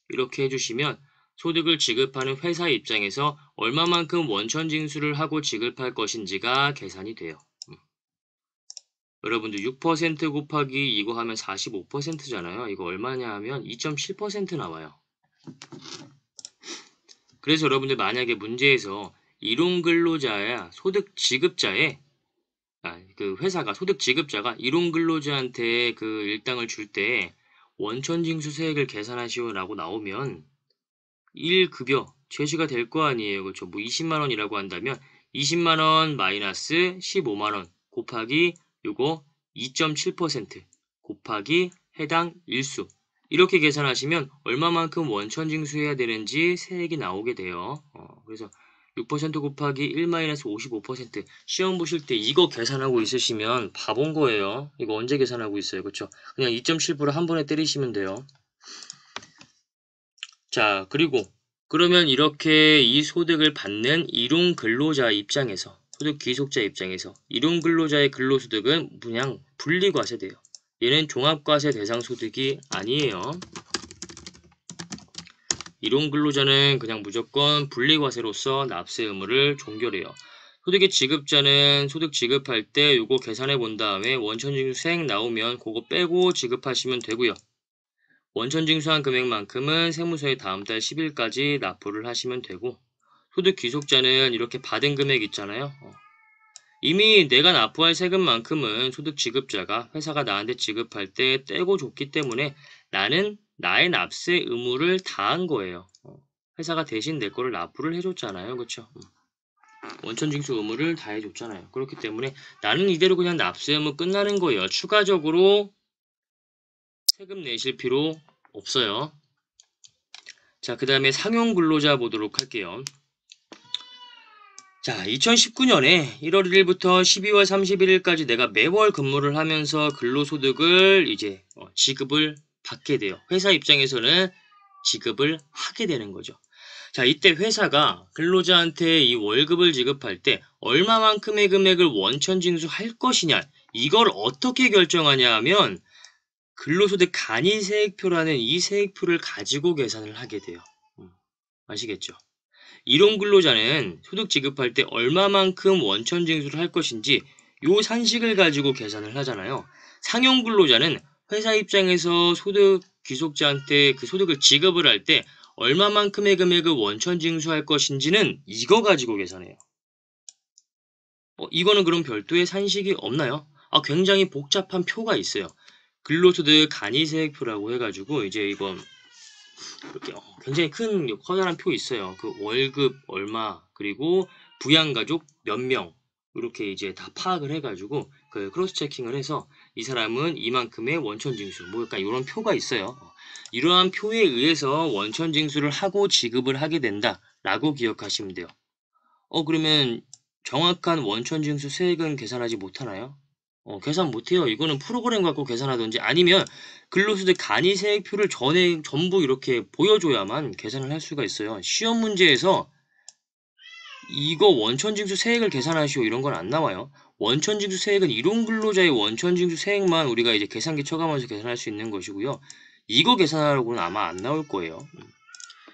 이렇게 해주시면 소득을 지급하는 회사 입장에서 얼마만큼 원천징수를 하고 지급할 것인지가 계산이 돼요. 여러분들 6% 곱하기 이거 하면 45%잖아요. 이거 얼마냐 하면 2.7% 나와요. 그래서 여러분들 만약에 문제에서 일용 근로자야 소득 지급자의 그 회사가 소득 지급자가 일용 근로자한테 그 일당을 줄 때 원천징수 세액을 계산하시오라고 나오면 1급여 제시가 될 거 아니에요. 그렇죠? 뭐 20만 원이라고 한다면 20만 원 마이너스 15만 원 곱하기 요거 2.7% 곱하기 해당 일수 이렇게 계산하시면 얼마만큼 원천징수해야 되는지 세액이 나오게 돼요. 그래서 6% 곱하기 1-55% 시험 보실 때 이거 계산하고 있으시면 바본 거예요. 이거 언제 계산하고 있어요. 그렇죠? 그냥 2.7% 한 번에 때리시면 돼요. 자, 그리고 그러면 이렇게 이 소득을 받는 일용 근로자 입장에서 소득 귀속자 입장에서 일용 근로자의 근로소득은 그냥 분리과세돼요. 얘는 종합과세 대상 소득이 아니에요. 일용 근로자는 그냥 무조건 분리과세로서 납세 의무를 종결해요. 소득의 지급자는 소득 지급할 때 요거 계산해 본 다음에 원천징수 세액 나오면 그거 빼고 지급하시면 되고요. 원천징수한 금액만큼은 세무서에 다음 달 10일까지 납부를 하시면 되고 소득 귀속자는 이렇게 받은 금액 있잖아요. 이미 내가 납부할 세금만큼은 소득 지급자가 회사가 나한테 지급할 때 떼고 줬기 때문에 나는 나의 납세 의무를 다한 거예요. 회사가 대신 내 거를 납부를 해줬잖아요. 그쵸? 원천징수 의무를 다 해줬잖아요. 그렇기 때문에 나는 이대로 그냥 납세 의무 끝나는 거예요. 추가적으로 세금 내실 필요 없어요. 자, 그 다음에 상용 근로자 보도록 할게요. 자, 2019년에 1월 1일부터 12월 31일까지 내가 매월 근무를 하면서 근로소득을 이제 지급을 받게 돼요. 회사 입장에서는 지급을 하게 되는 거죠. 자, 이때 회사가 근로자한테 이 월급을 지급할 때 얼마만큼의 금액을 원천징수할 것이냐 이걸 어떻게 결정하냐 하면 근로소득 간이세액표라는 이 세액표를 가지고 계산을 하게 돼요. 아시겠죠? 일용 근로자는 소득 지급할 때 얼마만큼 원천징수를 할 것인지 요 산식을 가지고 계산을 하잖아요. 상용 근로자는 회사 입장에서 소득 귀속자한테 그 소득을 지급을 할 때 얼마만큼의 금액을 원천징수할 것인지는 이거 가지고 계산해요. 이거는 그럼 별도의 산식이 없나요? 굉장히 복잡한 표가 있어요. 근로소득 간이세액표라고 해가지고 이제 이거 이렇게 굉장히 큰 커다란 표 있어요. 그 월급 얼마 그리고 부양가족 몇 명 이렇게 이제 다 파악을 해가지고 그 크로스 체킹을 해서 이 사람은 이만큼의 원천징수 뭐 약간 이런 표가 있어요. 이러한 표에 의해서 원천징수를 하고 지급을 하게 된다라고 기억하시면 돼요. 그러면 정확한 원천징수 세액은 계산하지 못하나요? 계산 못해요. 이거는 프로그램 갖고 계산하든지 아니면 근로소득 간이세액표를 전부 이렇게 보여줘야만 계산을 할 수가 있어요. 시험 문제에서 이거 원천징수 세액을 계산하시오 이런 건 안 나와요. 원천징수 세액은 이론근로자의 원천징수 세액만 우리가 이제 계산기 쳐가면서 계산할 수 있는 것이고요. 이거 계산하라고는 아마 안 나올 거예요.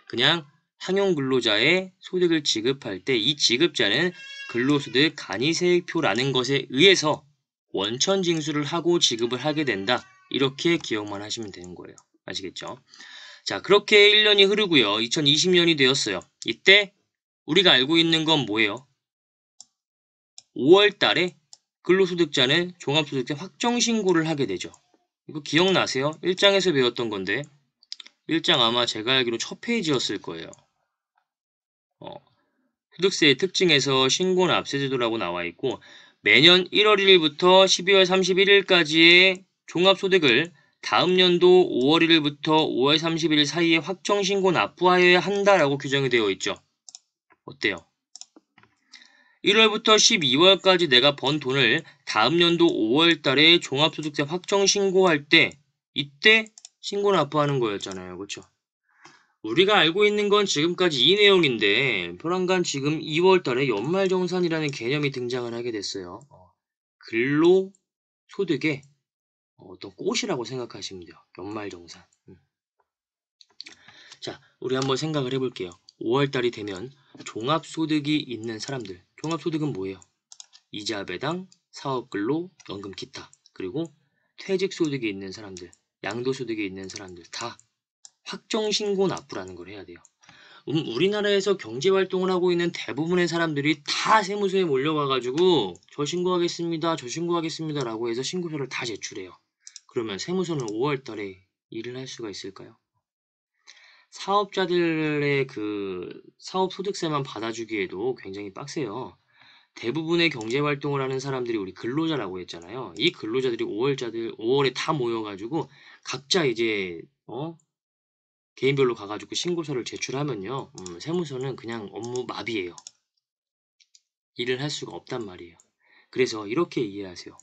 그냥 상용근로자의 소득을 지급할 때 이 지급자는 근로소득 간이세액표라는 것에 의해서 원천징수를 하고 지급을 하게 된다. 이렇게 기억만 하시면 되는 거예요. 아시겠죠? 자, 그렇게 1년이 흐르고요. 2020년이 되었어요. 이때 우리가 알고 있는 건 뭐예요? 5월 달에 근로소득자는 종합소득세 확정신고를 하게 되죠. 이거 기억나세요? 1장에서 배웠던 건데 1장 아마 제가 알기로 첫 페이지였을 거예요. 소득세의 특징에서 신고는 압세제도라고 나와 있고 매년 1월 1일부터 12월 31일까지의 종합소득을 다음 연도 5월 1일부터 5월 31일 사이에 확정신고 납부하여야 한다라고 규정이 되어 있죠. 어때요? 1월부터 12월까지 내가 번 돈을 다음 연도 5월 달에 종합소득세 확정신고할 때 이때 신고 납부하는 거였잖아요. 그렇죠? 우리가 알고 있는 건 지금까지 이 내용인데 조만간 지금 2월 달에 연말정산이라는 개념이 등장을 하게 됐어요. 근로소득의 어떤 꽃이라고 생각하시면 돼요. 연말정산. 자, 우리 한번 생각을 해볼게요. 5월 달이 되면 종합소득이 있는 사람들. 종합소득은 뭐예요? 이자 배당, 사업근로, 연금 기타. 그리고 퇴직소득이 있는 사람들, 양도소득이 있는 사람들 다 확정신고 납부라는 걸 해야 돼요. 우리나라에서 경제활동을 하고 있는 대부분의 사람들이 다 세무서에 몰려가가지고 저 신고하겠습니다, 저 신고하겠습니다 라고 해서 신고서를 다 제출해요. 그러면 세무서는 5월 달에 일을 할 수가 있을까요? 사업자들의 그 사업소득세만 받아주기에도 굉장히 빡세요. 대부분의 경제활동을 하는 사람들이 우리 근로자라고 했잖아요. 이 근로자들이 5월에 다 모여가지고 각자 이제 개인별로 가가지고 신고서를 제출하면요. 세무서는 그냥 업무 마비예요. 일을 할 수가 없단 말이에요. 그래서 이렇게 이해하세요.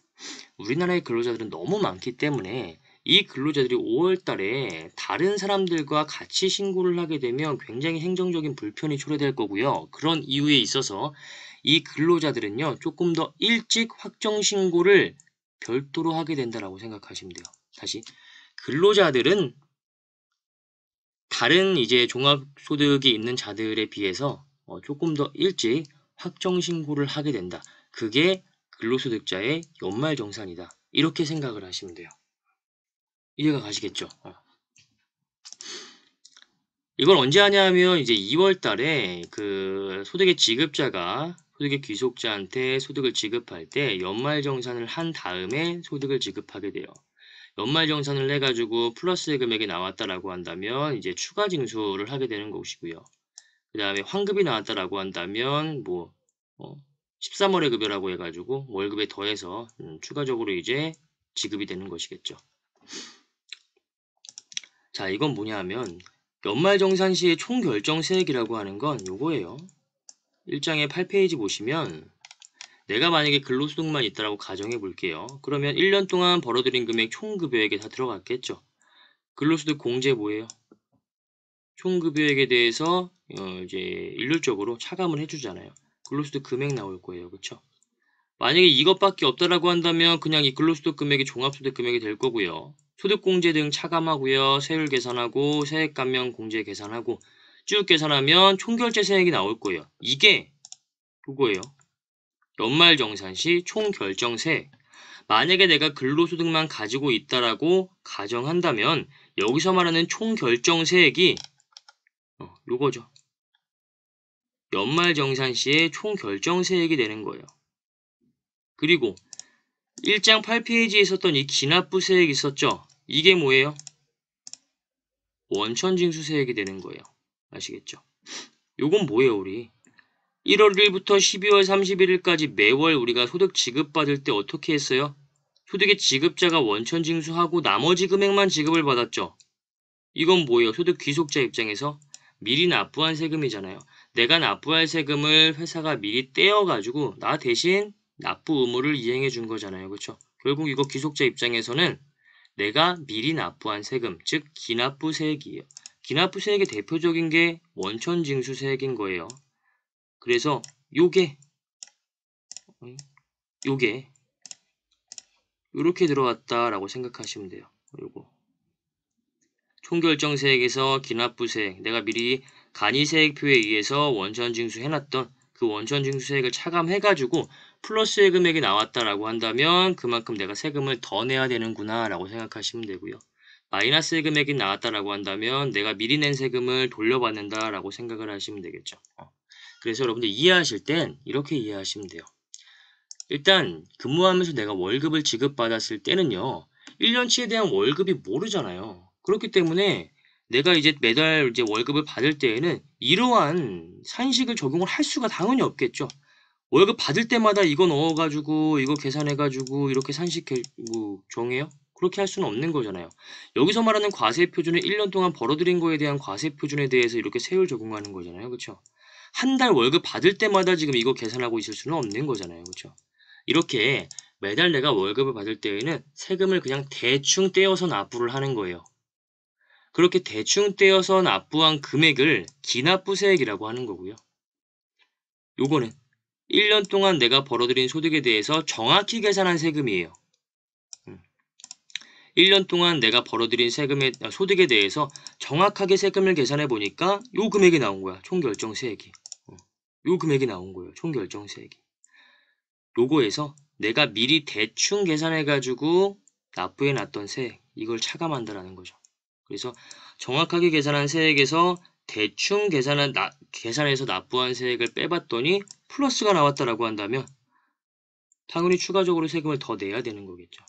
우리나라의 근로자들은 너무 많기 때문에 이 근로자들이 5월 달에 다른 사람들과 같이 신고를 하게 되면 굉장히 행정적인 불편이 초래될 거고요. 그런 이유에 있어서 이 근로자들은요. 조금 더 일찍 확정 신고를 별도로 하게 된다라고 생각하시면 돼요. 다시 근로자들은 다른 이제 종합소득이 있는 자들에 비해서 조금 더 일찍 확정신고를 하게 된다. 그게 근로소득자의 연말정산이다. 이렇게 생각을 하시면 돼요. 이해가 가시겠죠? 이걸 언제 하냐면 이제 2월 달에 그 소득의 지급자가 소득의 귀속자한테 소득을 지급할 때 연말정산을 한 다음에 소득을 지급하게 돼요. 연말정산을 해가지고 플러스의 금액이 나왔다라고 한다면 이제 추가 징수를 하게 되는 것이고요. 그 다음에 환급이 나왔다라고 한다면 뭐 13월의 급여라고 해가지고 월급에 더해서 추가적으로 이제 지급이 되는 것이겠죠. 자, 이건 뭐냐 하면 연말정산 시의 총결정세액이라고 하는 건 요거예요. 1장의 8페이지 보시면 내가 만약에 근로소득만 있다라고 가정해 볼게요. 그러면 1년 동안 벌어들인 금액 총급여액에 다 들어갔겠죠. 근로소득 공제 뭐예요? 총급여액에 대해서 이제 일률적으로 차감을 해주잖아요. 근로소득 금액 나올 거예요. 그쵸? 만약에 이것밖에 없다라고 한다면 그냥 이 근로소득 금액이 종합소득 금액이 될 거고요. 소득공제 등 차감하고요. 세율 계산하고 세액감면 공제 계산하고 쭉 계산하면 총결제 세액이 나올 거예요. 이게 그거예요. 연말정산 시 총결정세액. 만약에 내가 근로소득만 가지고 있다라고 가정한다면 여기서 말하는 총결정세액이 요거죠. 연말정산 시의 총결정세액이 되는 거예요. 그리고 1장 8페이지에 있었던 이 기납부세액 있었죠? 이게 뭐예요? 원천징수세액이 되는 거예요. 아시겠죠? 요건 뭐예요, 우리? 1월 1일부터 12월 31일까지 매월 우리가 소득 지급받을 때 어떻게 했어요? 소득의 지급자가 원천징수하고 나머지 금액만 지급을 받았죠? 이건 뭐예요? 소득 귀속자 입장에서 미리 납부한 세금이잖아요. 내가 납부할 세금을 회사가 미리 떼어가지고 나 대신 납부 의무를 이행해 준 거잖아요. 그렇죠? 결국 이거 귀속자 입장에서는 내가 미리 납부한 세금, 즉 기납부세액이에요. 기납부세액의 대표적인 게 원천징수세액인 거예요. 그래서 요게 요렇게 들어왔다라고 생각하시면 돼요. 요거 총결정세액에서 기납부세액, 내가 미리 간이세액표에 의해서 원천징수해놨던 그 원천징수세액을 차감해가지고 플러스 예금액이 나왔다라고 한다면 그만큼 내가 세금을 더 내야 되는구나 라고 생각하시면 되고요. 마이너스 예금액이 나왔다라고 한다면 내가 미리 낸 세금을 돌려받는다라고 생각을 하시면 되겠죠. 그래서 여러분들 이해하실 땐 이렇게 이해하시면 돼요. 일단 근무하면서 내가 월급을 지급받았을 때는요. 1년치에 대한 월급이 모르잖아요. 그렇기 때문에 내가 이제 매달 이제 월급을 받을 때에는 이러한 산식을 적용을 할 수가 당연히 없겠죠. 월급 받을 때마다 이거 넣어가지고 이거 계산해가지고 이렇게 산식 뭐 정해요? 그렇게 할 수는 없는 거잖아요. 여기서 말하는 과세표준은 1년 동안 벌어들인 거에 대한 과세표준에 대해서 이렇게 세율 적용하는 거잖아요. 그렇죠? 한 달 월급 받을 때마다 지금 이거 계산하고 있을 수는 없는 거잖아요. 그렇죠? 이렇게 매달 내가 월급을 받을 때에는 세금을 그냥 대충 떼어서 납부를 하는 거예요. 그렇게 대충 떼어서 납부한 금액을 기납부세액이라고 하는 거고요. 요거는 1년 동안 내가 벌어들인 소득에 대해서 정확히 계산한 세금이에요. 1년 동안 내가 벌어들인 소득에 대해서 정확하게 세금을 계산해 보니까 요 금액이 나온 거야. 총결정세액이. 요 금액이 나온 거예요. 총결정세액이. 요거에서 내가 미리 대충 계산해가지고 납부해놨던 세액, 이걸 차감한다라는 거죠. 그래서 정확하게 계산한 세액에서 대충 계산해서 납부한 세액을 빼봤더니 플러스가 나왔다라고 한다면 당연히 추가적으로 세금을 더 내야 되는 거겠죠.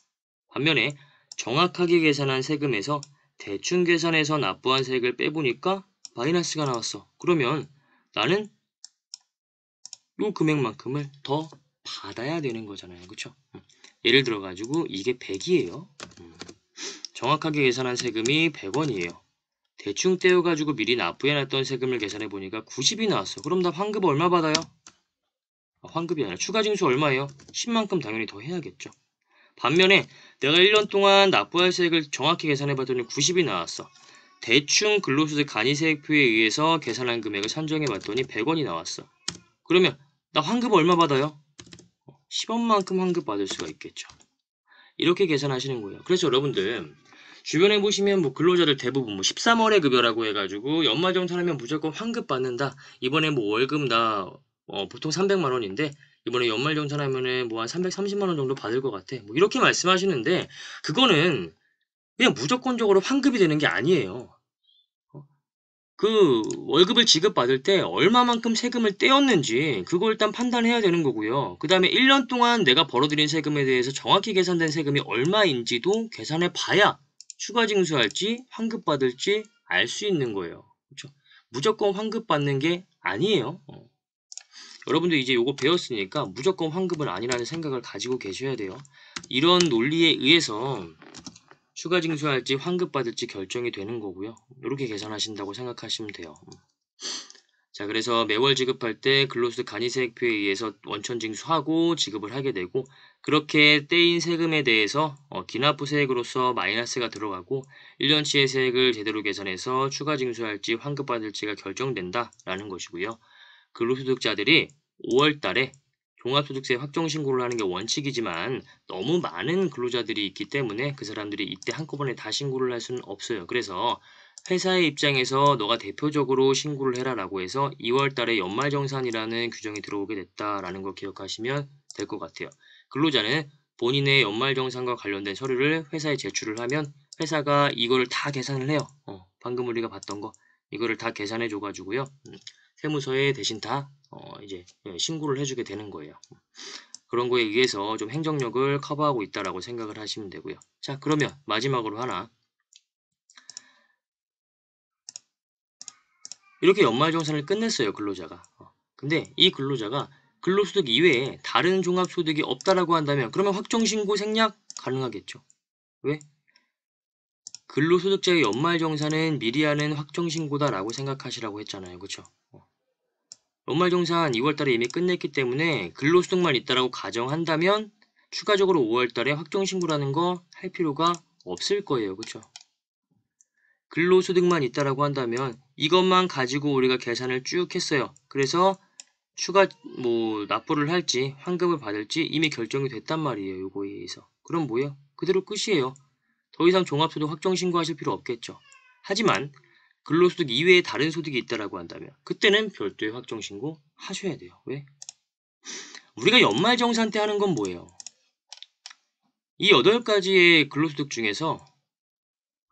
반면에 정확하게 계산한 세금에서 대충 계산해서 납부한 세액을 빼보니까 마이너스가 나왔어. 그러면 나는 요 금액만큼을 더 받아야 되는 거잖아요. 그쵸? 예를 들어 가지고 이게 100이에요. 정확하게 계산한 세금이 100원이에요. 대충 떼어가지고 미리 납부해놨던 세금을 계산해 보니까 90이 나왔어. 그럼 나 환급 얼마 받아요? 환급이 아니라 추가징수 얼마예요? 10만큼 당연히 더 해야겠죠. 반면에 내가 1년 동안 납부할 세액을 정확히 계산해 봤더니 90이 나왔어. 대충 근로소득 간이세액표에 의해서 계산한 금액을 산정해 봤더니 100원이 나왔어. 그러면 나 환급 얼마 받아요? 10원만큼 환급 받을 수가 있겠죠. 이렇게 계산하시는 거예요. 그래서 여러분들 주변에 보시면 뭐 근로자들 대부분 뭐 13월에 급여라고 해가지고 연말정산하면 무조건 환급 받는다. 이번에 뭐 월급 나 보통 300만 원인데 이번에 연말정산하면은 뭐 한 330만 원 정도 받을 것 같아. 뭐 이렇게 말씀하시는데 그거는 그냥 무조건적으로 환급이 되는 게 아니에요. 그 월급을 지급받을 때 얼마만큼 세금을 떼었는지 그거 일단 판단해야 되는 거고요. 그 다음에 1년 동안 내가 벌어들인 세금에 대해서 정확히 계산된 세금이 얼마인지도 계산해 봐야 추가 징수할지 환급받을지 알 수 있는 거예요. 그렇죠? 무조건 환급받는 게 아니에요. 여러분들 이제 요거 배웠으니까 무조건 환급은 아니라는 생각을 가지고 계셔야 돼요. 이런 논리에 의해서 추가 징수할지 환급받을지 결정이 되는 거고요. 이렇게 계산하신다고 생각하시면 돼요. 자, 그래서 매월 지급할 때 근로소득 간이세액표에 의해서 원천 징수하고 지급을 하게 되고 그렇게 떼인 세금에 대해서 기납부세액으로서 마이너스가 들어가고 1년치의 세액을 제대로 계산해서 추가 징수할지 환급받을지가 결정된다라는 것이고요. 근로소득자들이 5월 달에 종합소득세 확정신고를 하는 게 원칙이지만 너무 많은 근로자들이 있기 때문에 그 사람들이 이때 한꺼번에 다 신고를 할 수는 없어요. 그래서 회사의 입장에서 너가 대표적으로 신고를 해라라고 해서 2월 달에 연말정산이라는 규정이 들어오게 됐다라는 걸 기억하시면 될 것 같아요. 근로자는 본인의 연말정산과 관련된 서류를 회사에 제출을 하면 회사가 이거를 다 계산을 해요. 방금 우리가 봤던 거 이거를 다 계산해 줘가지고요. 세무서에 대신 다 이제 신고를 해주게 되는 거예요. 그런 거에 의해서 좀 행정력을 커버하고 있다라고 생각을 하시면 되고요. 자, 그러면 마지막으로 하나 이렇게 연말정산을 끝냈어요, 근로자가. 근데 이 근로자가 근로소득 이외에 다른 종합소득이 없다라고 한다면 그러면 확정신고 생략 가능하겠죠. 왜? 근로소득자의 연말정산은 미리 하는 확정신고다라고 생각하시라고 했잖아요. 그쵸? 연말정산 2월달에 이미 끝냈기 때문에 근로소득만 있다라고 가정한다면 추가적으로 5월달에 확정신고라는 거 할 필요가 없을 거예요. 그쵸? 근로소득만 있다라고 한다면 이것만 가지고 우리가 계산을 쭉 했어요. 그래서 추가 납부를 할지 환급을 받을지 이미 결정이 됐단 말이에요. 요거에 의해서. 그럼 뭐예요? 그대로 끝이에요. 더 이상 종합소득 확정신고하실 필요 없겠죠. 하지만 근로소득 이외에 다른 소득이 있다라고 한다면 그때는 별도의 확정신고 하셔야 돼요. 왜? 우리가 연말정산 때 하는 건 뭐예요? 이 8가지의 근로소득 중에서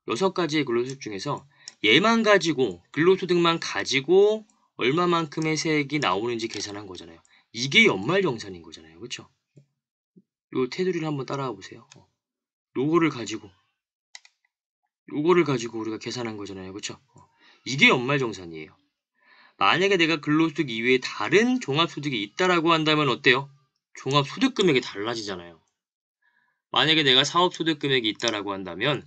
6가지의 근로소득 중에서 얘만 가지고 근로소득만 가지고 얼마만큼의 세액이 나오는지 계산한 거잖아요. 이게 연말정산인 거잖아요. 그렇죠? 요 테두리를 한번 따라와 보세요. 요거를 가지고 우리가 계산한 거잖아요. 그렇죠? 이게 연말정산이에요. 만약에 내가 근로소득 이외에 다른 종합소득이 있다라고 한다면 어때요? 종합소득 금액이 달라지잖아요. 만약에 내가 사업소득 금액이 있다라고 한다면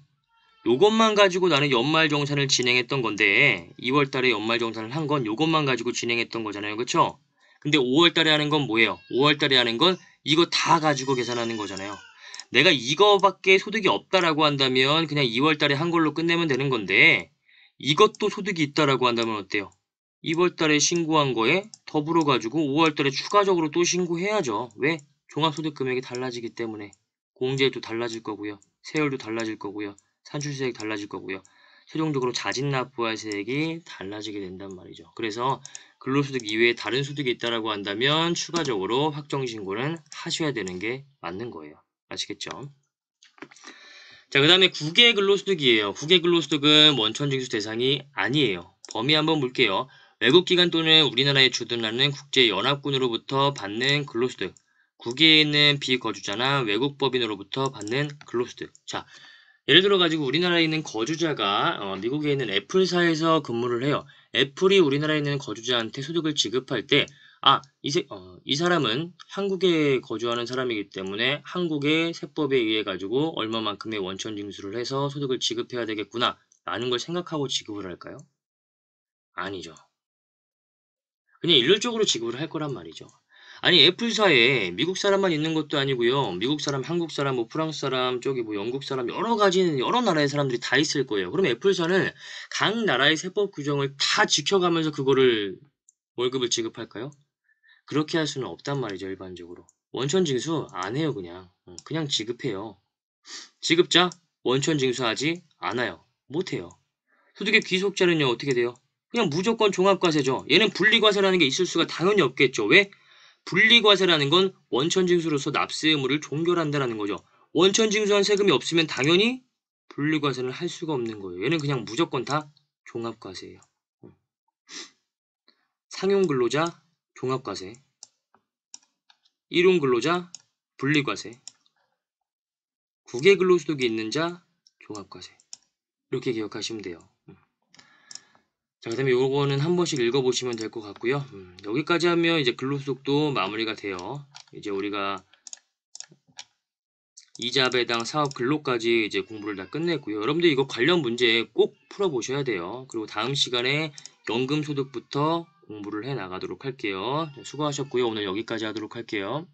요것만 가지고 나는 연말정산을 진행했던 건데 2월달에 연말정산을 한 건 요것만 가지고 진행했던 거잖아요. 그쵸? 근데 5월달에 하는 건 뭐예요? 5월달에 하는 건 이거 다 가지고 계산하는 거잖아요. 내가 이거밖에 소득이 없다라고 한다면 그냥 2월달에 한 걸로 끝내면 되는 건데 이것도 소득이 있다라고 한다면 어때요? 2월달에 신고한 거에 더불어 가지고 5월달에 추가적으로 또 신고해야죠. 왜? 종합소득 금액이 달라지기 때문에 공제도 달라질 거고요. 세율도 달라질 거고요. 산출세액 달라질 거고요. 최종적으로 자진납부할 세액이 달라지게 된단 말이죠. 그래서 근로소득 이외에 다른 소득이 있다라고 한다면 추가적으로 확정신고는 하셔야 되는 게 맞는 거예요. 아시겠죠? 자, 그 다음에 국외 근로소득이에요. 국외 근로소득은 원천징수 대상이 아니에요. 범위 한번 볼게요. 외국기관 또는 우리나라에 주둔하는 국제연합군으로부터 받는 근로소득, 국외에 있는 비거주자나 외국법인으로부터 받는 근로소득. 자, 예를 들어 가지고 우리나라에 있는 거주자가 미국에 있는 애플사에서 근무를 해요. 애플이 우리나라에 있는 거주자한테 소득을 지급할 때 이 사람은 한국에 거주하는 사람이기 때문에 한국의 세법에 의해 가지고 얼마만큼의 원천 징수를 해서 소득을 지급해야 되겠구나 라는 걸 생각하고 지급을 할까요? 아니죠. 그냥 일률적으로 지급을 할 거란 말이죠. 아니 애플사에 미국 사람만 있는 것도 아니고요. 미국 사람, 한국 사람, 프랑스 사람, 영국 사람 여러 나라의 사람들이 다 있을 거예요. 그럼 애플사는 각 나라의 세법 규정을 다 지켜가면서 그거를 월급을 지급할까요? 그렇게 할 수는 없단 말이죠, 일반적으로. 원천 징수 안 해요, 그냥. 그냥 지급해요. 지급자 원천 징수하지 않아요. 못 해요. 소득의 귀속자는요, 어떻게 돼요? 그냥 무조건 종합과세죠. 얘는 분리과세라는 게 있을 수가 당연히 없겠죠. 왜? 분리과세라는 건 원천징수로서 납세 의무를 종결한다는 거죠. 원천징수한 세금이 없으면 당연히 분리과세를 할 수가 없는 거예요. 얘는 그냥 무조건 다 종합과세예요. 상용근로자 종합과세, 일용근로자 분리과세, 국외근로소득이 있는 자 종합과세. 이렇게 기억하시면 돼요. 자, 그 다음에 요거는 한 번씩 읽어보시면 될 것 같고요. 여기까지 하면 이제 근로소득도 마무리가 돼요. 이제 우리가 이자 배당 사업 근로까지 이제 공부를 다 끝냈고요. 여러분들 이거 관련 문제 꼭 풀어보셔야 돼요. 그리고 다음 시간에 연금소득부터 공부를 해 나가도록 할게요. 수고하셨고요. 오늘 여기까지 하도록 할게요.